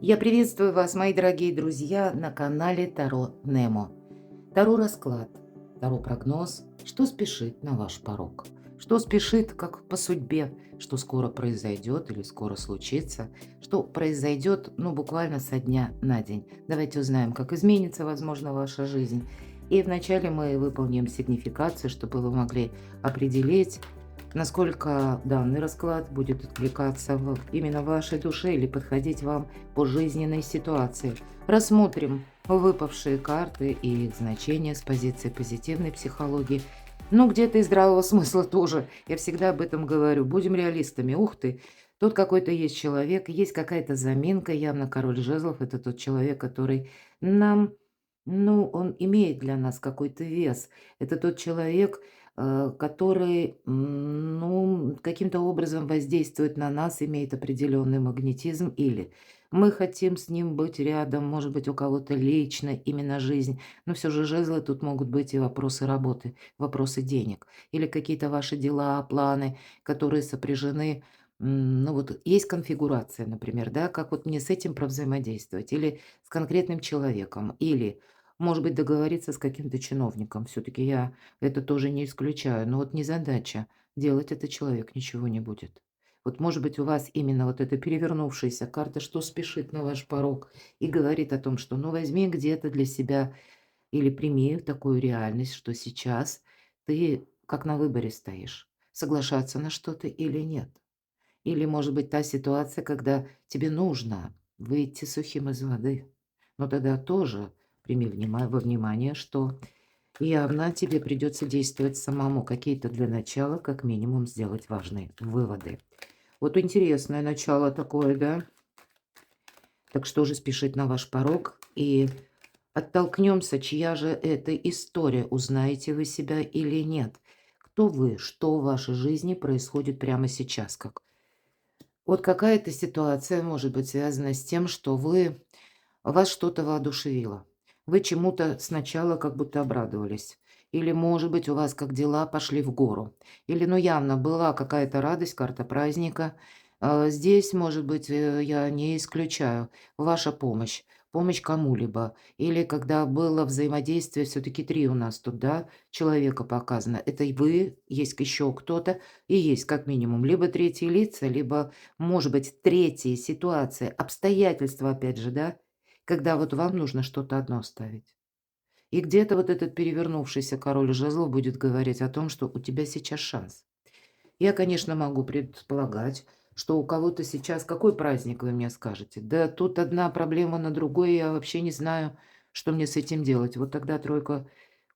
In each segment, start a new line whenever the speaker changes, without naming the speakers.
Я приветствую вас, мои дорогие друзья, на канале Таро Немо. Таро расклад, Таро прогноз, что спешит на ваш порог. Что спешит, как по судьбе, что скоро произойдет или скоро случится, что произойдет, буквально со дня на день. Давайте узнаем, как изменится, возможно, ваша жизнь. И вначале мы выполним сигнификацию, чтобы вы могли определить, насколько данный расклад будет откликаться именно в вашей душе или подходить вам по жизненной ситуации. Рассмотрим выпавшие карты и их значения с позиции позитивной психологии. Где-то и здравого смысла тоже. Я всегда об этом говорю. Будем реалистами. Ух ты, тут какой-то есть человек, есть какая-то заминка. Явно король жезлов– это тот человек, который нам, он имеет для нас какой-то вес. Это тот человек, который, каким-то образом воздействует на нас, имеет определенный магнетизм, или мы хотим с ним быть рядом, может быть, у кого-то лично именно жизнь, но все же жезлы тут могут быть и вопросы работы, вопросы денег, или какие-то ваши дела, планы, которые сопряжены. Вот есть конфигурация, например, да, как вот мне с этим провзаимодействовать, или с конкретным человеком, или, может быть, договориться с каким-то чиновником. Все-таки я это тоже не исключаю. Но вот незадача. Делать это человек ничего не будет. Вот, может быть, у вас именно вот эта перевернувшаяся карта, что спешит на ваш порог и говорит о том, что возьми где-то для себя или прими такую реальность, что сейчас ты как на выборе стоишь, соглашаться на что-то или нет. Или, может быть, та ситуация, когда тебе нужно выйти сухим из воды. Но тогда тоже прими во внимание, что явно тебе придется действовать самому. Какие-то для начала, как минимум, сделать важные выводы. Вот интересное начало такое, да? Так что же спешить на ваш порог? И оттолкнемся, чья же это история, узнаете вы себя или нет. Кто вы, что в вашей жизни происходит прямо сейчас, как вот какая-то ситуация может быть связана с тем, что вас что-то воодушевило. Вы чему-то сначала как будто обрадовались. Или, может быть, у вас как дела пошли в гору. Или, явно была какая-то радость, карта праздника. Здесь, может быть, я не исключаю, ваша помощь. Помощь кому-либо. Или когда было взаимодействие, все-таки три у нас тут, да, человека показано. Это и вы, есть еще кто-то, и есть как минимум либо третьи лица, либо, может быть, третьи ситуации, обстоятельства, опять же, да, когда вот вам нужно что-то одно ставить. И где-то вот этот перевернувшийся король жезлов будет говорить о том, что у тебя сейчас шанс. Я, конечно, могу предполагать, что у кого-то сейчас какой праздник, вы мне скажете? Да тут одна проблема на другой, я вообще не знаю, что мне с этим делать. Вот тогда тройка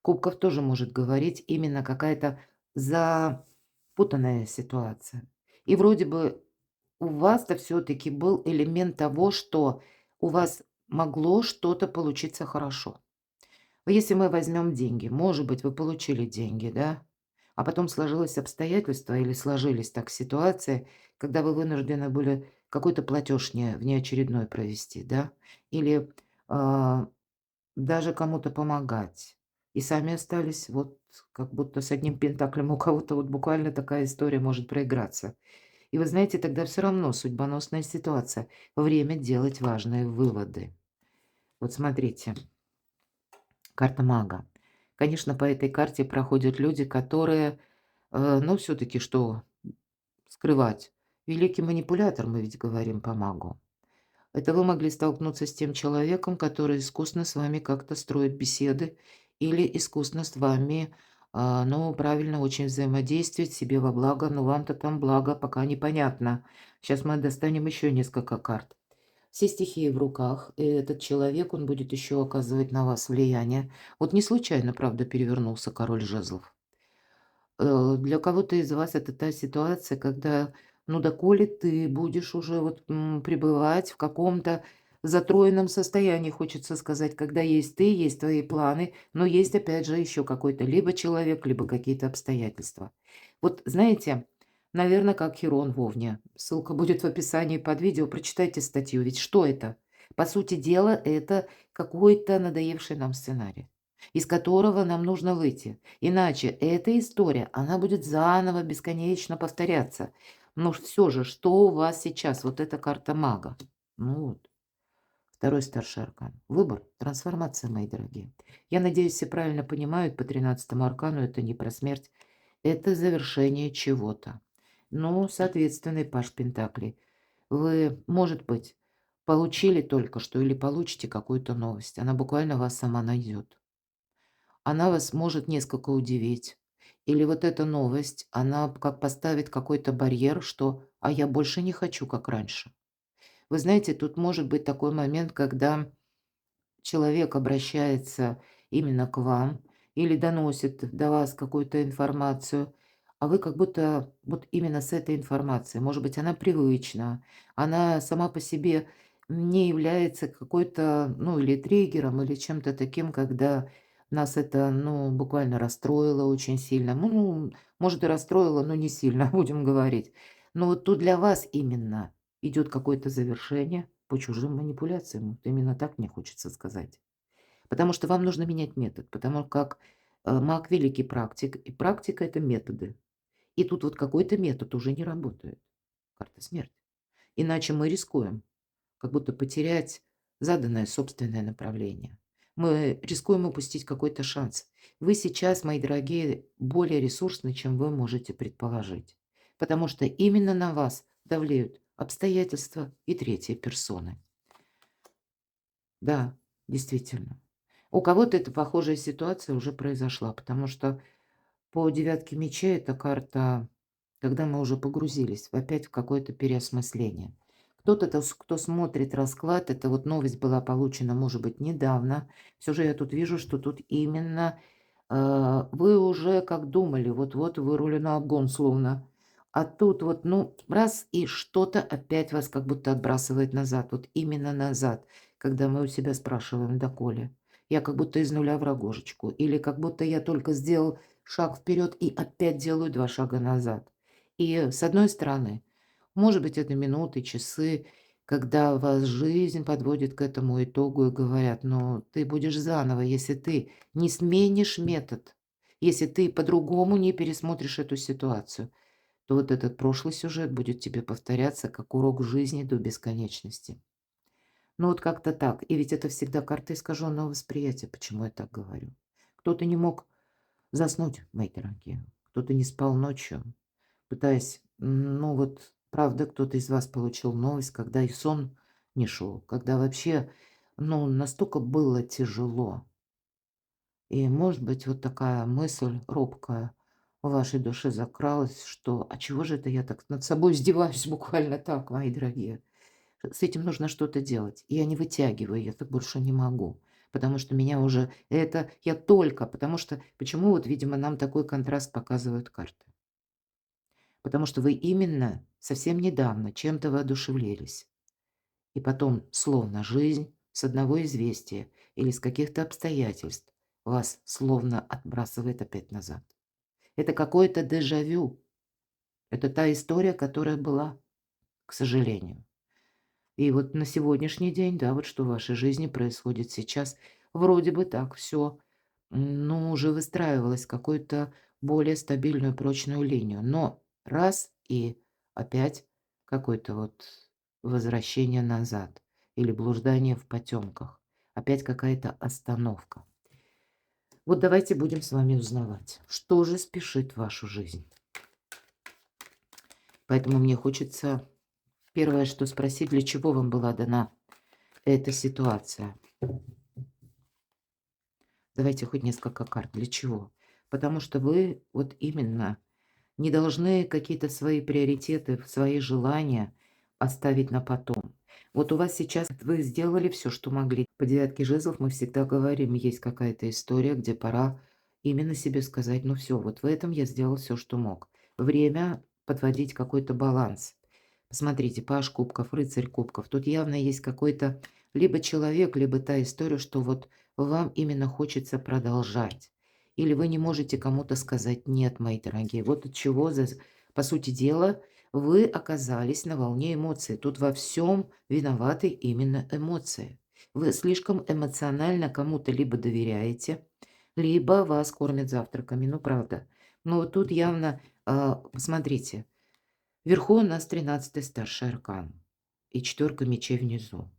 кубков тоже может говорить именно какая-то запутанная ситуация. И вроде бы у вас-то все-таки был элемент того, что у вас могло что-то получиться хорошо. Если мы возьмем деньги, может быть, вы получили деньги, да, а потом сложилось обстоятельство или сложились так ситуации, когда вы вынуждены были какой-то платеж внеочередной провести, да, или а, даже кому-то помогать. И сами остались вот как будто с одним пентаклем, у кого-то вот буквально такая история может проиграться. И вы знаете, тогда все равно судьбоносная ситуация. Время делать важные выводы. Вот смотрите, карта мага. Конечно, по этой карте проходят люди, которые, все-таки что скрывать? Великий манипулятор, мы ведь говорим по магу. Это вы могли столкнуться с тем человеком, который искусно с вами как-то строит беседы или искусно с вами, правильно очень взаимодействует себе во благо, но вам-то там благо пока непонятно. Сейчас мы достанем еще несколько карт. Все стихии в руках, и этот человек, он будет еще оказывать на вас влияние. Вот не случайно, правда, перевернулся король жезлов. Для кого-то из вас это та ситуация, когда, доколе ты будешь уже вот пребывать в каком-то затроенном состоянии, хочется сказать, когда есть ты, есть твои планы, но есть, опять же, еще какой-то либо человек, либо какие-то обстоятельства. Вот знаете, наверное, как Херон Вовне. Ссылка будет в описании под видео, прочитайте статью. Ведь что это? По сути дела, это какой-то надоевший нам сценарий, из которого нам нужно выйти. Иначе эта история, она будет заново бесконечно повторяться. Но все же, что у вас сейчас? Вот эта карта мага. Вот. Второй старший аркан. Выбор, трансформация, мои дорогие. Я надеюсь, все правильно понимают, по 13-му аркану это не про смерть, это завершение чего-то. Ну, соответственно, и паж Пентаклей. Вы, может быть, получили только что или получите какую-то новость. Она буквально вас сама найдет. Она вас может несколько удивить. Или вот эта новость, она как поставит какой-то барьер, что «а я больше не хочу, как раньше». Вы знаете, тут может быть такой момент, когда человек обращается именно к вам или доносит до вас какую-то информацию, а вы как будто вот именно с этой информацией, может быть, она привычна, она сама по себе не является какой-то, ну, или триггером, или чем-то таким, когда нас это, ну, буквально расстроило очень сильно. Ну, может, и расстроило, но не сильно, будем говорить. Но вот тут для вас именно идет какое-то завершение по чужим манипуляциям. Вот именно так мне хочется сказать. Потому что вам нужно менять метод, потому как, маг- великий практик, и практика- это методы. И тут вот какой-то метод уже не работает. Карта смерти. Иначе мы рискуем как будто потерять заданное собственное направление. Мы рискуем упустить какой-то шанс. Вы сейчас, мои дорогие, более ресурсны, чем вы можете предположить. Потому что именно на вас давлеют обстоятельства и третьи персоны. Да, действительно. У кого-то эта похожая ситуация уже произошла, потому что по девятке мечей это карта, когда мы уже погрузились опять в какое-то переосмысление. Кто-то, кто смотрит расклад, это вот новость была получена, может быть, недавно. Все же я тут вижу, что тут именно вы уже как думали, вот-вот вырули на обгон словно. А тут вот, ну, раз, и что-то опять вас как будто отбрасывает назад, вот именно назад, когда мы у себя спрашиваем, доколе. Я как будто из нуля в рогожечку, или как будто я только сделал шаг вперед и опять делаю 2 шага назад. И с одной стороны, может быть, это минуты, часы, когда вас жизнь подводит к этому итогу и говорят: «Ну, ты будешь заново, если ты не сменишь метод, если ты по-другому не пересмотришь эту ситуацию, то вот этот прошлый сюжет будет тебе повторяться как урок жизни до бесконечности». Ну, вот как-то так. И ведь это всегда карта искаженного восприятия. Почему я так говорю? Кто-то не мог заснуть, мои дорогие. Кто-то не спал ночью, пытаясь, ну вот, правда, кто-то из вас получил новость, когда и сон не шел, когда вообще, ну, настолько было тяжело. И, может быть, вот такая мысль робкая в вашей душе закралась, что «а чего же это я так над собой издеваюсь?» Буквально так, мои дорогие. С этим нужно что-то делать. Я не вытягиваю, я так больше не могу. Потому что меня уже это я только, потому что почему вот, видимо, нам такой контраст показывают карты? Потому что вы именно совсем недавно чем-то воодушевлялись. И потом, словно жизнь с одного известия или с каких-то обстоятельств вас словно отбрасывает опять назад. Это какое-то дежавю. Это та история, которая была, к сожалению. И вот на сегодняшний день, да, вот что в вашей жизни происходит сейчас, вроде бы так все, ну, уже выстраивалось какую-то более стабильную, прочную линию. Но раз и опять какое-то вот возвращение назад или блуждание в потемках. Опять какая-то остановка. Вот давайте будем с вами узнавать, что же спешит в вашу жизнь. Поэтому мне хочется первое, что спросить, для чего вам была дана эта ситуация. Давайте хоть несколько карт. Для чего? Потому что вы вот именно не должны какие-то свои приоритеты, свои желания оставить на потом. Вот у вас сейчас вы сделали все, что могли. По девятке жезлов мы всегда говорим, есть какая-то история, где пора именно себе сказать, ну все, вот в этом я сделал все, что мог. Время подводить какой-то баланс. Посмотрите, паж кубков, рыцарь кубков. Тут явно есть какой-то либо человек, либо та история, что вот вам именно хочется продолжать. Или вы не можете кому-то сказать «нет», мои дорогие. Вот от чего, по сути дела, вы оказались на волне эмоций. Тут во всем виноваты именно эмоции. Вы слишком эмоционально кому-то либо доверяете, либо вас кормят завтраками. Ну, правда. Но вот тут явно, посмотрите, вверху у нас 13-й старший аркан и четверка мечей внизу.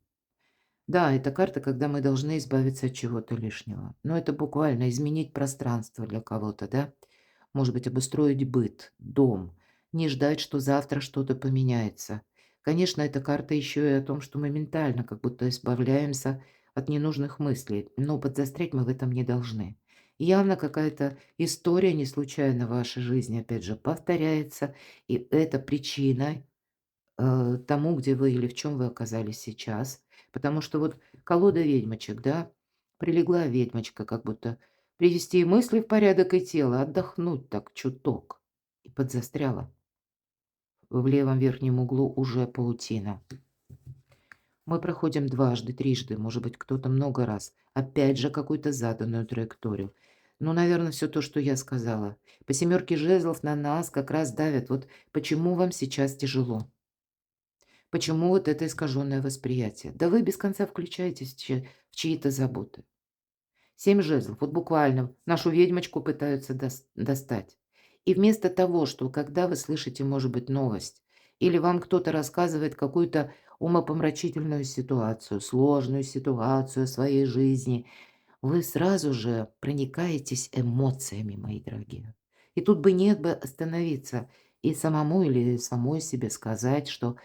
Да, это карта, когда мы должны избавиться от чего-то лишнего. Но это буквально изменить пространство для кого-то, да? Может быть, обустроить быт, дом, не ждать, что завтра что-то поменяется. Конечно, эта карта еще и о том, что мы ментально как будто избавляемся от ненужных мыслей, но подзастрять мы в этом не должны. Явно какая-то история не случайно в вашей жизни, опять же, повторяется, и это причина тому, где вы или в чем вы оказались сейчас. Потому что вот колода ведьмочек, да, прилегла ведьмочка, как будто привести и мысли в порядок, и тело, отдохнуть так чуток. И подзастряла. В левом верхнем углу уже паутина. Мы проходим дважды, трижды, может быть, кто-то много раз. Опять же, какую-то заданную траекторию. Ну, наверное, все то, что я сказала. По семерке жезлов на нас как раз давят. Вот почему вам сейчас тяжело? Почему вот это искаженное восприятие? Да вы без конца включаетесь в чьи-то заботы. 7 жезлов, вот буквально нашу ведьмочку пытаются достать. И вместо того, что когда вы слышите, может быть, новость, или вам кто-то рассказывает какую-то умопомрачительную ситуацию, сложную ситуацию своей жизни, вы сразу же проникаетесь эмоциями, мои дорогие. И тут бы нет бы остановиться и самому или самой себе сказать, что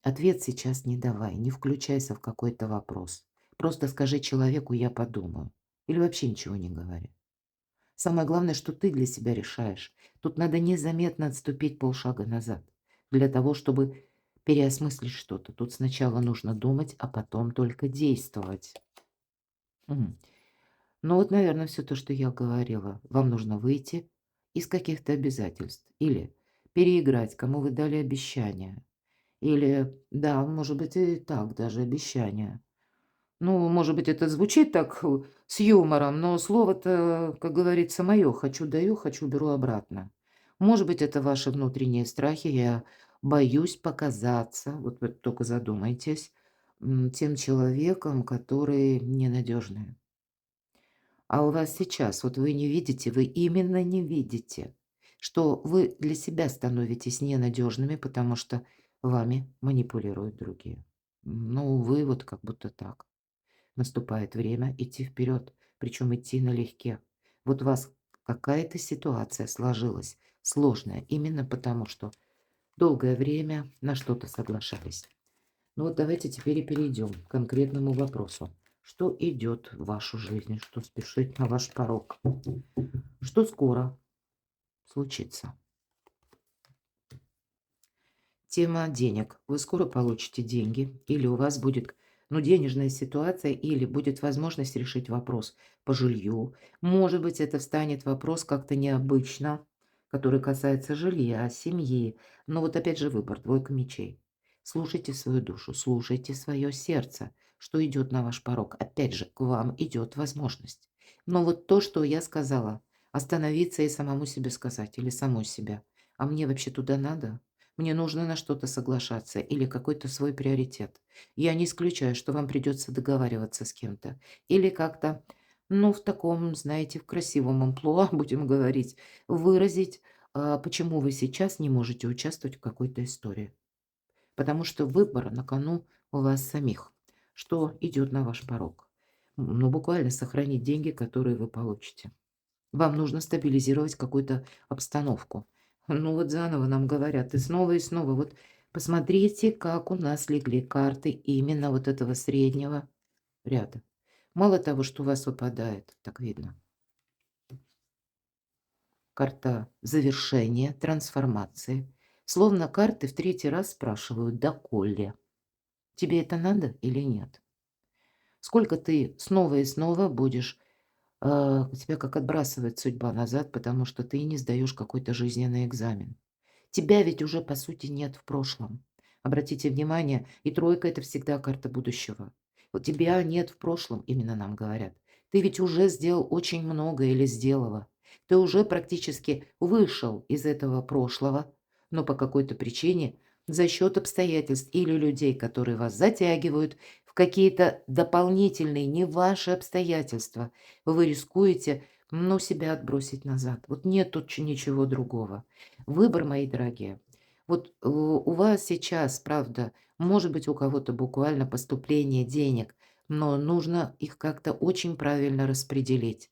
ответ сейчас не давай, не включайся в какой-то вопрос. Просто скажи человеку «я подумаю». Или вообще ничего не говори. Самое главное, что ты для себя решаешь. Тут надо незаметно отступить полшага назад. Для того, чтобы переосмыслить что-то. Тут сначала нужно думать, а потом только действовать. Мгм. Ну вот, наверное, все то, что я говорила. Вам нужно выйти из каких-то обязательств. Или переиграть, кому вы дали обещание. Или, да, может быть, и так даже обещание. Ну, может быть, это звучит так с юмором, но слово-то, как говорится, мое. Хочу даю, хочу беру обратно. Может быть, это ваши внутренние страхи. Я боюсь показаться, вот вы только задумайтесь, тем человеком, который ненадежный. А у вас сейчас, вот вы не видите, вы именно не видите, что вы для себя становитесь ненадежными, потому что вами манипулируют другие. Ну, увы, вот как будто так. Наступает время идти вперед, причем идти налегке. Вот у вас какая-то ситуация сложилась, сложная, именно потому что долгое время на что-то соглашались. Ну вот давайте теперь и перейдем к конкретному вопросу. Что идет в вашу жизнь, что спешит на ваш порог, что скоро случится. Тема денег. Вы скоро получите деньги, или у вас будет, ну, денежная ситуация, или будет возможность решить вопрос по жилью. Может быть, это встанет вопрос как-то необычно, который касается жилья, семьи. Но вот опять же выбор, двойка мечей. Слушайте свою душу, слушайте свое сердце, что идет на ваш порог. Опять же, к вам идет возможность. Но вот то, что я сказала, остановиться и самому себе сказать, или самой себя. А мне вообще туда надо? Мне нужно на что-то соглашаться или какой-то свой приоритет. Я не исключаю, что вам придется договариваться с кем-то. Или как-то, ну, в таком, знаете, в красивом амплуа, будем говорить, выразить, почему вы сейчас не можете участвовать в какой-то истории. Потому что выбор на кону у вас самих. Что идет на ваш порог? Ну, буквально сохранить деньги, которые вы получите. Вам нужно стабилизировать какую-то обстановку. Ну вот заново нам говорят, и снова. Вот посмотрите, как у нас легли карты именно вот этого среднего ряда. Мало того, что у вас выпадает, так видно, карта завершения, трансформации. Словно карты в третий раз спрашивают, доколе. Тебе это надо или нет? Сколько ты снова и снова будешь тебя как отбрасывает судьба назад, потому что ты не сдаешь какой-то жизненный экзамен. Тебя ведь уже, по сути, нет в прошлом. Обратите внимание, и тройка – это всегда карта будущего. Вот тебя нет в прошлом, именно нам говорят. Ты ведь уже сделал очень много или сделала. Ты уже практически вышел из этого прошлого, но по какой-то причине за счет обстоятельств или людей, которые вас затягивают в какие-то дополнительные, не ваши обстоятельства, вы рискуете, ну, себя отбросить назад. Вот нет тут ничего другого. Выбор, мои дорогие. Вот у вас сейчас, правда, может быть, у кого-то буквально поступление денег, но нужно их как-то очень правильно распределить.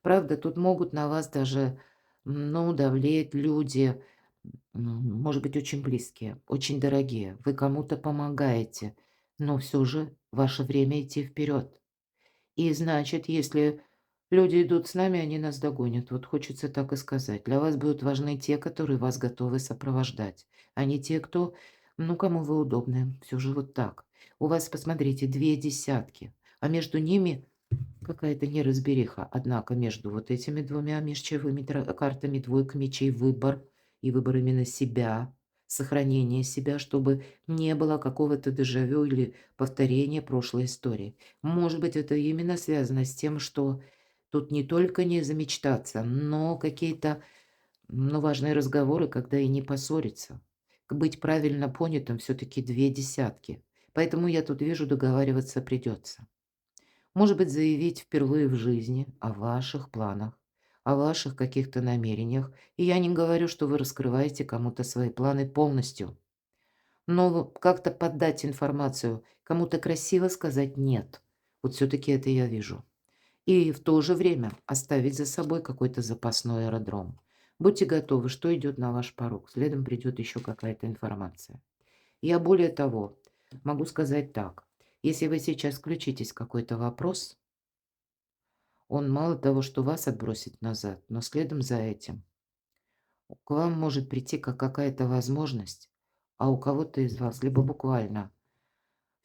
Правда, тут могут на вас даже, ну, давлеть люди, может быть, очень близкие, очень дорогие. Вы кому-то помогаете, но все же ваше время идти вперед. И значит, если люди идут с нами, они нас догонят. Вот хочется так и сказать. Для вас будут важны те, которые вас готовы сопровождать, а не те, кто, ну, кому вы удобны. Все же вот так. У вас, посмотрите, 2 десятки, а между ними какая-то неразбериха. Однако между вот этими двумя межчевыми картами двойка мечей выбор, и выбор именно себя, сохранение себя, чтобы не было какого-то дежавю или повторения прошлой истории. Может быть, это именно связано с тем, что тут не только не замечтаться, но какие-то, ну, важные разговоры, когда и не поссориться. Быть правильно понятым все-таки 2 десятки. Поэтому я тут вижу, договариваться придется. Может быть, заявить впервые в жизни о ваших планах, о ваших каких-то намерениях. И я не говорю, что вы раскрываете кому-то свои планы полностью. Но как-то подать информацию, кому-то красиво сказать «нет». Вот все-таки это я вижу. И в то же время оставить за собой какой-то запасной аэродром. Будьте готовы, что идет на ваш порог. Следом придет еще какая-то информация. Я более того могу сказать так. Если вы сейчас включитесь в какой-то вопрос, он мало того, что вас отбросит назад, но следом за этим к вам может прийти как какая-то возможность, а у кого-то из вас либо буквально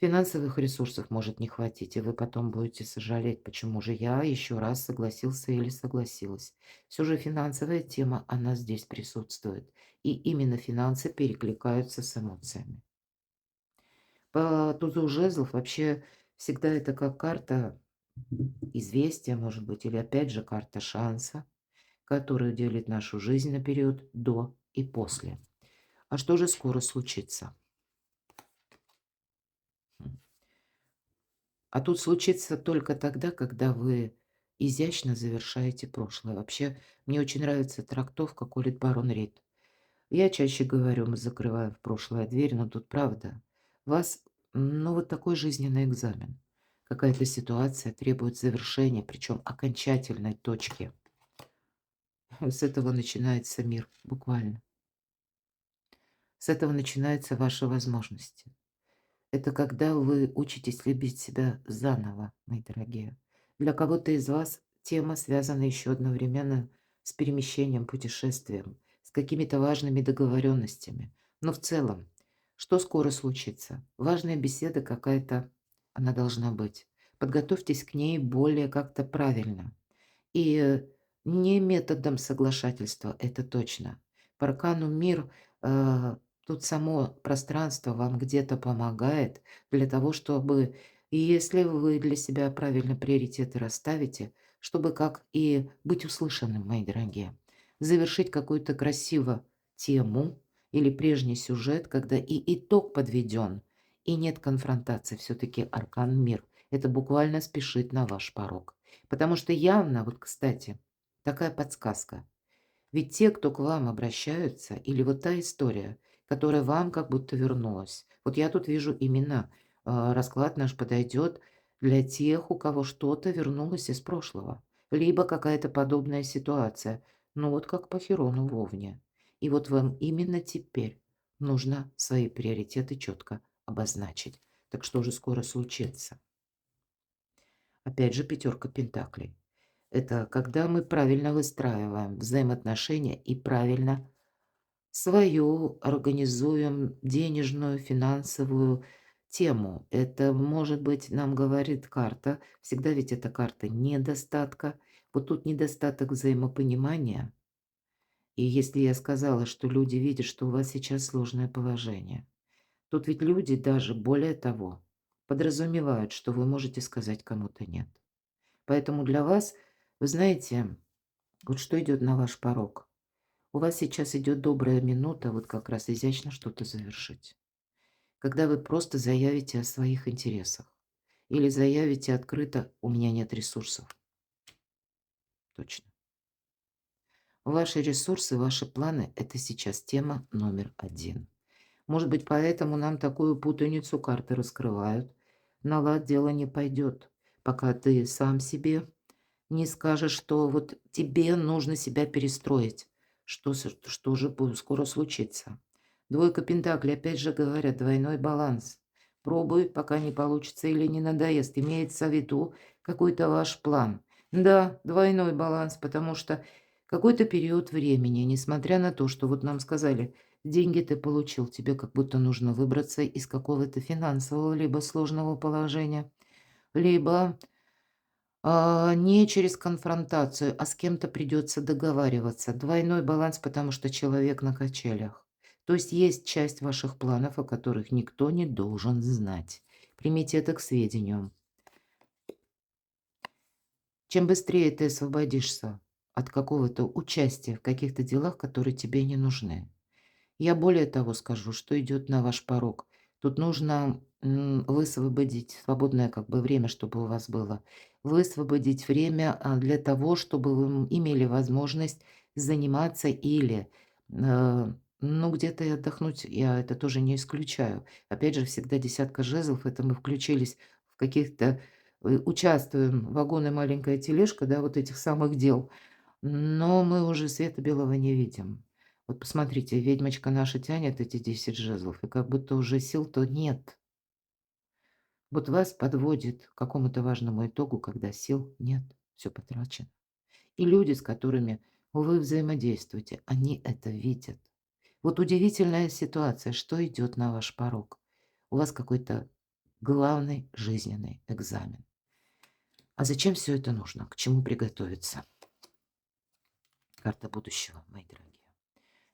финансовых ресурсов может не хватить, и вы потом будете сожалеть, почему же я еще раз согласился или согласилась. Все же финансовая тема, она здесь присутствует. И именно финансы перекликаются с эмоциями. По тузу жезлов вообще всегда это как карта известия, может быть, или опять же карта шанса, который делит нашу жизнь на период до и после. А что же скоро случится? А тут случится только тогда, когда вы изящно завершаете прошлое. Вообще, мне очень нравится трактовка Колит Барон Рид. Я чаще говорю, мы закрываем в прошлое дверь, но тут правда. Вас, ну, вот такой жизненный экзамен. Какая-то ситуация требует завершения, причем окончательной точки. С этого начинается мир, буквально. С этого начинаются ваши возможности. Это когда вы учитесь любить себя заново, мои дорогие. Для кого-то из вас тема связана еще одновременно с перемещением, путешествием, с какими-то важными договоренностями. Но в целом, что скоро случится? Важная беседа какая-то, она должна быть. Подготовьтесь к ней более как-то правильно. И не методом соглашательства, это точно. По аркану мир, тут само пространство вам где-то помогает для того, чтобы, если вы для себя правильно приоритеты расставите, чтобы как и быть услышанным, мои дорогие. Завершить какую-то красиво тему или прежний сюжет, когда и итог подведен, и нет конфронтации. Все-таки аркан мир. Это буквально спешит на ваш порог. Потому что явно, вот, кстати, такая подсказка. Ведь те, кто к вам обращаются, или вот та история, которая вам как будто вернулась. Вот я тут вижу именно расклад наш подойдет для тех, у кого что-то вернулось из прошлого. Либо какая-то подобная ситуация. Ну вот как по Херону Вовне. И вот вам именно теперь нужно свои приоритеты четко обозначить. Так что же скоро случится? Опять же, пятерка пентаклей. Это когда мы правильно выстраиваем взаимоотношения и правильно свою организуем денежную, финансовую тему. Это, может быть, нам говорит карта. Всегда ведь это карта недостатка. Вот тут недостаток взаимопонимания. И если я сказала, что люди видят, что у вас сейчас сложное положение, тут ведь люди даже более того подразумевают, что вы можете сказать кому-то нет. Поэтому для вас, вы знаете, вот что идет на ваш порог. У вас сейчас идет добрая минута, вот как раз изящно что-то завершить. Когда вы просто заявите о своих интересах. Или заявите открыто «у меня нет ресурсов». Точно. Ваши ресурсы, ваши планы– это сейчас тема номер один. Может быть, поэтому нам такую путаницу карты раскрывают. На лад дело не пойдет, пока ты сам себе не скажешь, что вот тебе нужно себя перестроить. Что же скоро случится? Двойка пентаклей, опять же говорят, двойной баланс. Пробуй, пока не получится или не надоест. Имеется в виду какой-то ваш план. Да, двойной баланс, потому что какой-то период времени, несмотря на то, что вот нам сказали, деньги ты получил, тебе как будто нужно выбраться из какого-то финансового либо сложного положения, либо не через конфронтацию, а с кем-то придется договариваться. Двойной баланс, потому что человек на качелях. То есть часть ваших планов, о которых никто не должен знать. Примите это к сведению. Чем быстрее ты освободишься от какого-то участия в каких-то делах, которые тебе не нужны. Я более того скажу, что идет на ваш порог. Тут нужно высвободить свободное как бы время, чтобы у вас было. Высвободить время для того, чтобы вы имели возможность заниматься или, ну, где-то и отдохнуть. Я это тоже не исключаю. Опять же, всегда десятка жезлов. Это мы включились в каких-то, участвуем, вагон и маленькая тележка, да, вот этих самых дел. Но мы уже света белого не видим. Вот посмотрите, ведьмочка наша тянет эти 10 жезлов, и как будто уже сил-то нет. Вот вас подводит к какому-то важному итогу, когда сил нет, все потрачено. И люди, с которыми вы взаимодействуете, они это видят. Вот удивительная ситуация, что идет на ваш порог. У вас какой-то главный жизненный экзамен. А зачем все это нужно? К чему приготовиться? Карта будущего, мои дорогие.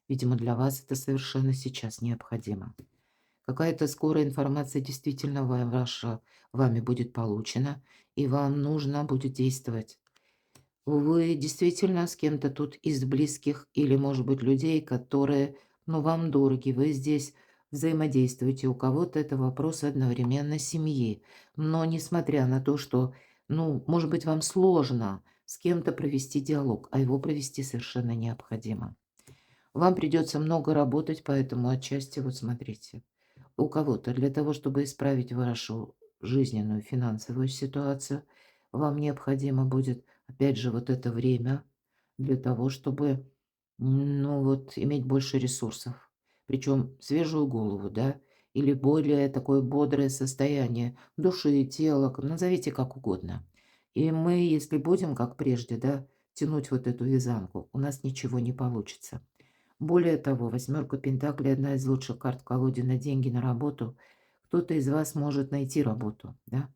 Видимо, для вас это совершенно сейчас необходимо. Какая-то скорая информация действительно вами будет получена, и вам нужно будет действовать. Вы действительно с кем-то тут из близких или, может быть, людей, которые, ну, вам дороги, вы здесь взаимодействуете. У кого-то это вопрос одновременно семьи. Но несмотря на то, что, ну, может быть, вам сложно с кем-то провести диалог, а его провести совершенно необходимо. Вам придется много работать, поэтому отчасти, вот смотрите, у кого-то для того, чтобы исправить вашу жизненную финансовую ситуацию, вам необходимо будет, опять же, вот это время для того, чтобы, ну вот, иметь больше ресурсов. Причем свежую голову, да, или более такое бодрое состояние души, тела, назовите как угодно. И мы, если будем, как прежде, да, тянуть вот эту вязанку, у нас ничего не получится. Более того, восьмерка пентаклей – одна из лучших карт в колоде на деньги, на работу. Кто-то из вас может найти работу, да,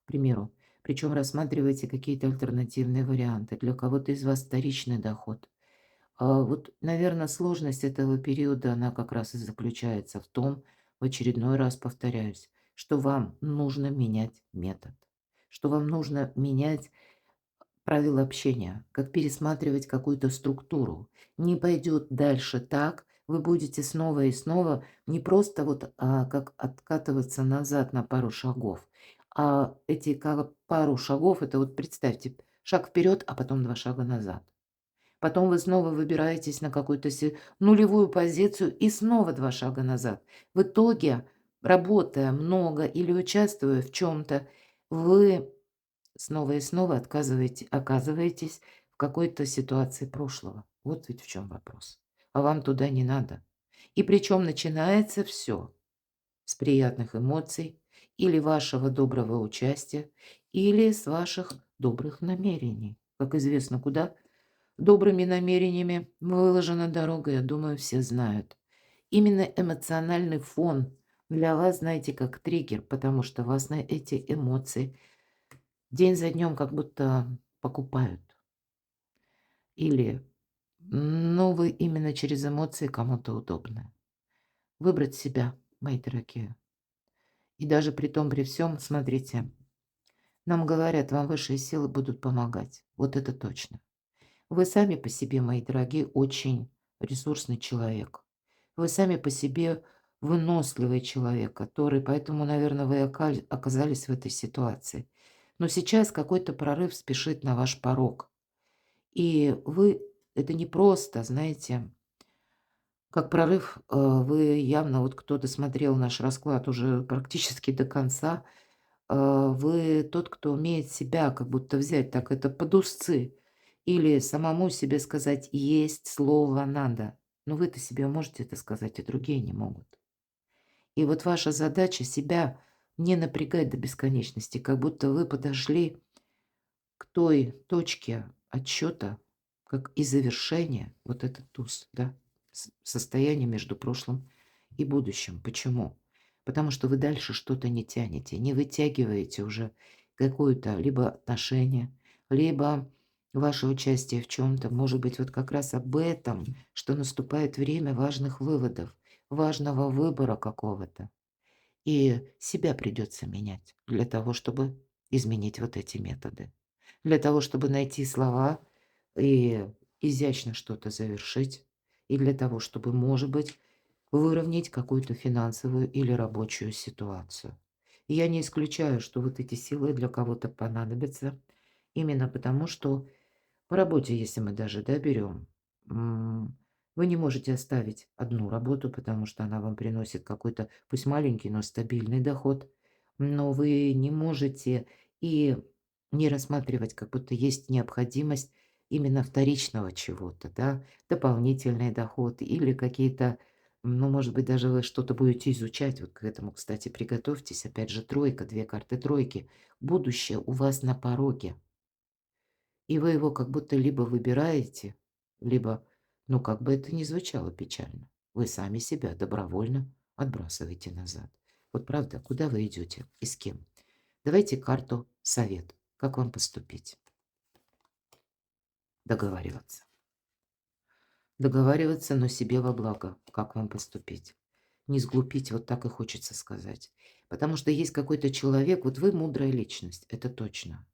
к примеру. Причем рассматривайте какие-то альтернативные варианты. Для кого-то из вас вторичный доход. Вот, наверное, сложность этого периода, она как раз и заключается в том, в очередной раз повторяюсь, что вам нужно менять метод, что вам нужно менять правила общения, как пересматривать какую-то структуру. Не пойдет дальше так, вы будете снова и снова не просто вот как откатываться назад на пару шагов, а эти пару шагов, это вот представьте, шаг вперед, а потом 2 шага назад. Потом вы снова выбираетесь на какую-то нулевую позицию и снова 2 шага назад. В итоге, работая много или участвуя в чем-то, вы снова и снова оказываетесь в какой-то ситуации прошлого. Вот ведь в чем вопрос. А вам туда не надо. И причем начинается все с приятных эмоций или вашего доброго участия, или с ваших добрых намерений. Как известно, куда добрыми намерениями выложена дорога, я думаю, все знают. Именно эмоциональный фон для вас, знаете, как триггер, потому что вас на эти эмоции день за днем как будто покупают. Или, ну, вы именно через эмоции кому-то удобны. Выбрать себя, мои дорогие. И даже при том, при всем, смотрите, нам говорят, вам высшие силы будут помогать. Вот это точно. Вы сами по себе, мои дорогие, очень ресурсный человек. Вы сами по себе выносливый человек, который, поэтому, наверное, вы оказались в этой ситуации. Но сейчас какой-то прорыв спешит на ваш порог. И вы это не просто, знаете, Как прорыв, вы явно, вот кто досмотрел наш расклад уже практически до конца, вы тот, кто умеет себя как будто взять так это под узцы или самому себе сказать: "Есть слово надо". Но вы-то себе можете это сказать, и другие не могут. И вот ваша задача себя не напрягать до бесконечности, как будто вы подошли к той точке отсчета, как и завершения, вот этот туз, да, состояние между прошлым и будущим. Почему? Потому что вы дальше что-то не тянете, не вытягиваете уже какое-то либо отношение, либо ваше участие в чем-то. Может быть, вот как раз об этом, что наступает время важных выводов, важного выбора какого-то. И себя придется менять для того, чтобы изменить вот эти методы. Для того, чтобы найти слова и изящно что-то завершить. И для того, чтобы, может быть, выровнять какую-то финансовую или рабочую ситуацию. И я не исключаю, что вот эти силы для кого-то понадобятся, именно потому что по работе, если мы даже, да, берем, вы не можете оставить одну работу, потому что она вам приносит какой-то, пусть маленький, но стабильный доход. Но вы не можете и не рассматривать, как будто есть необходимость именно вторичного чего-то, да, дополнительный доход или какие-то, ну, может быть, даже вы что-то будете изучать. Вот к этому, кстати, приготовьтесь. Опять же, тройка, две карты тройки. Будущее у вас на пороге. И вы его как будто либо выбираете, либо, ну, как бы это ни звучало печально, вы сами себя добровольно отбрасываете назад. Вот правда, куда вы идете и с кем? Давайте карту совет. Как вам поступить? Договариваться. Договариваться, но себе во благо. Как вам поступить? Не сглупить, вот так и хочется сказать. Потому что есть какой-то человек, вот вы мудрая личность, это точно.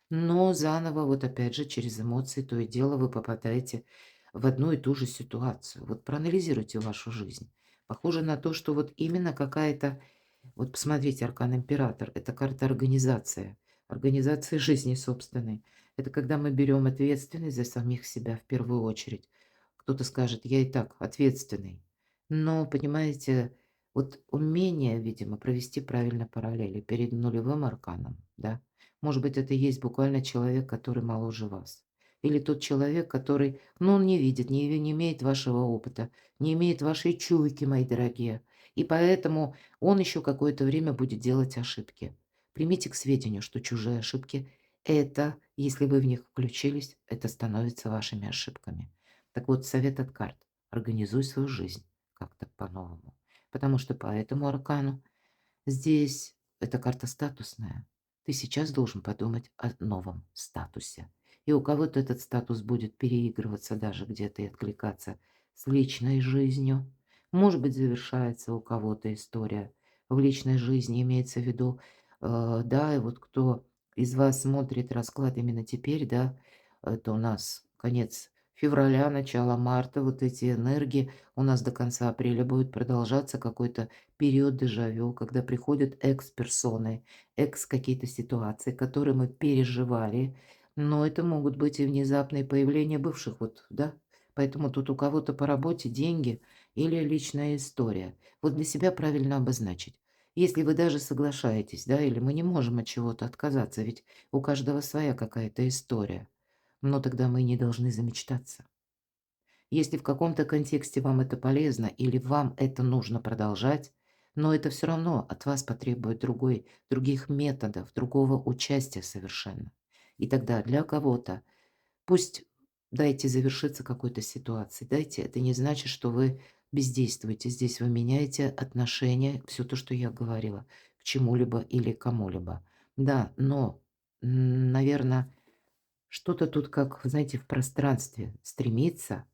Но заново, вот опять же, через эмоции то и дело вы попадаете в одну и ту же ситуацию. Вот проанализируйте вашу жизнь. Похоже на то, что вот именно какая-то, вот посмотрите, аркан император, это карта организация, организации жизни собственной. Это когда мы берем ответственность за самих себя в первую очередь. Кто-то скажет, я и так ответственный. Но, понимаете, вот умение, видимо, провести правильно параллели перед нулевым арканом, да, может быть, это и есть буквально человек, который моложе вас. Или тот человек, который, ну, он не видит, не имеет вашего опыта, не имеет вашей чуйки, мои дорогие. И поэтому он еще какое-то время будет делать ошибки. Примите к сведению, что чужие ошибки – это, если вы в них включились, это становится вашими ошибками. Так вот, совет от карт. Организуй свою жизнь как-то по-новому. Потому что по этому аркану здесь эта карта статусная. Ты сейчас должен подумать о новом статусе. И у кого-то этот статус будет переигрываться даже где-то и откликаться с личной жизнью. Может быть, завершается у кого-то история в личной жизни, имеется в виду, да, и вот кто из вас смотрит расклад именно теперь, да, это у нас конец февраля, начало марта, вот эти энергии у нас до конца апреля будет продолжаться какой-то период дежавю, когда приходят экс-персоны, экс какие-то ситуации, которые мы переживали, но это могут быть и внезапные появления бывших, вот, да. Поэтому тут у кого-то по работе деньги или личная история. Вот для себя правильно обозначить. Если вы даже соглашаетесь, да, или мы не можем от чего-то отказаться, ведь у каждого своя какая-то история, но тогда мы не должны замечтаться. Если в каком-то контексте вам это полезно или вам это нужно продолжать, но это все равно от вас потребует других методов, другого участия совершенно. И тогда для кого-то пусть дайте завершиться какой-то ситуации, дайте, это не значит, что вы бездействуете. Здесь вы меняете отношение, все то, что я говорила, к чему-либо или кому-либо. Да, но, наверное, что-то тут, как, знаете, в пространстве стремится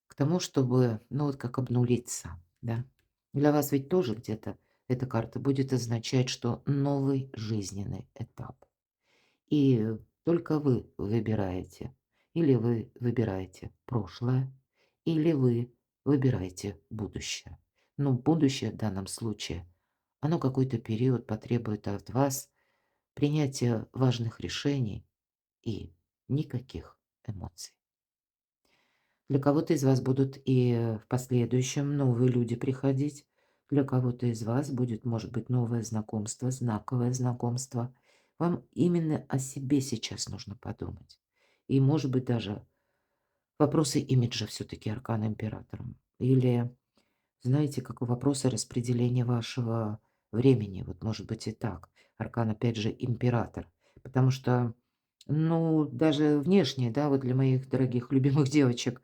к тому, чтобы, ну, вот как обнулиться, да. Для вас ведь тоже где-то эта карта будет означать, что новый жизненный этап. И только вы выбираете. Или вы выбираете прошлое, или вы выбираете будущее. Но будущее в данном случае, оно какой-то период потребует от вас принятия важных решений и никаких эмоций. Для кого-то из вас будут и в последующем новые люди приходить. Для кого-то из вас будет, может быть, новое знакомство, знаковое знакомство. Вам именно о себе сейчас нужно подумать. И, может быть, даже вопросы имиджа все-таки аркан императором. Или, знаете, как вопросы распределения вашего времени. Вот, может быть, и так. Аркан, опять же, император. Потому что, ну, даже внешне, да, вот для моих дорогих любимых девочек,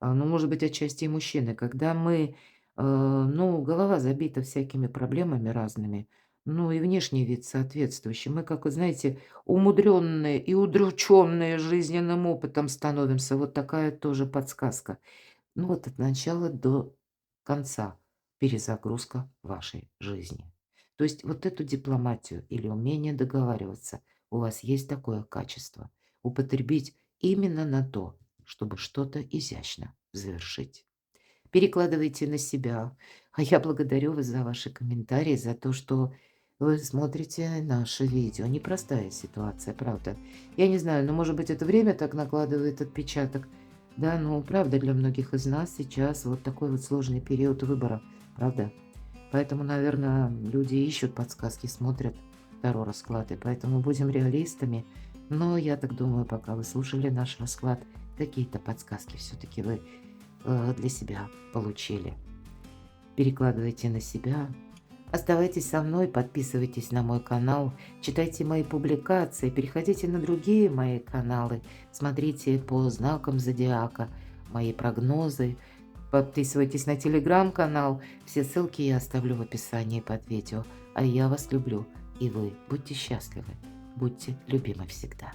ну, может быть, отчасти и мужчины, когда мы, ну, голова забита всякими проблемами разными, ну, и внешний вид соответствующий. Мы, как вы знаете, умудренные и удрученные жизненным опытом становимся. Вот такая тоже подсказка. Ну, вот от начала до конца перезагрузка вашей жизни. То есть вот эту дипломатию или умение договариваться, у вас есть такое качество, употребить именно на то, чтобы что-то изящно завершить. Перекладывайте на себя. А я благодарю вас за ваши комментарии, за то, что вы смотрите наши видео. Непростая ситуация, правда. Я не знаю, но, может быть, это время так накладывает отпечаток. Да, ну, правда, для многих из нас сейчас вот такой вот сложный период выбора, правда? Поэтому, наверное, люди ищут подсказки, смотрят Таро расклады. Поэтому будем реалистами. Но я так думаю, пока вы слушали наш расклад, какие-то подсказки все-таки вы для себя получили. Перекладывайте на себя. Оставайтесь со мной, подписывайтесь на мой канал, читайте мои публикации, переходите на другие мои каналы, смотрите по знакам зодиака, мои прогнозы, подписывайтесь на телеграм-канал, все ссылки я оставлю в описании под видео. А я вас люблю, и вы будьте счастливы, будьте любимы всегда.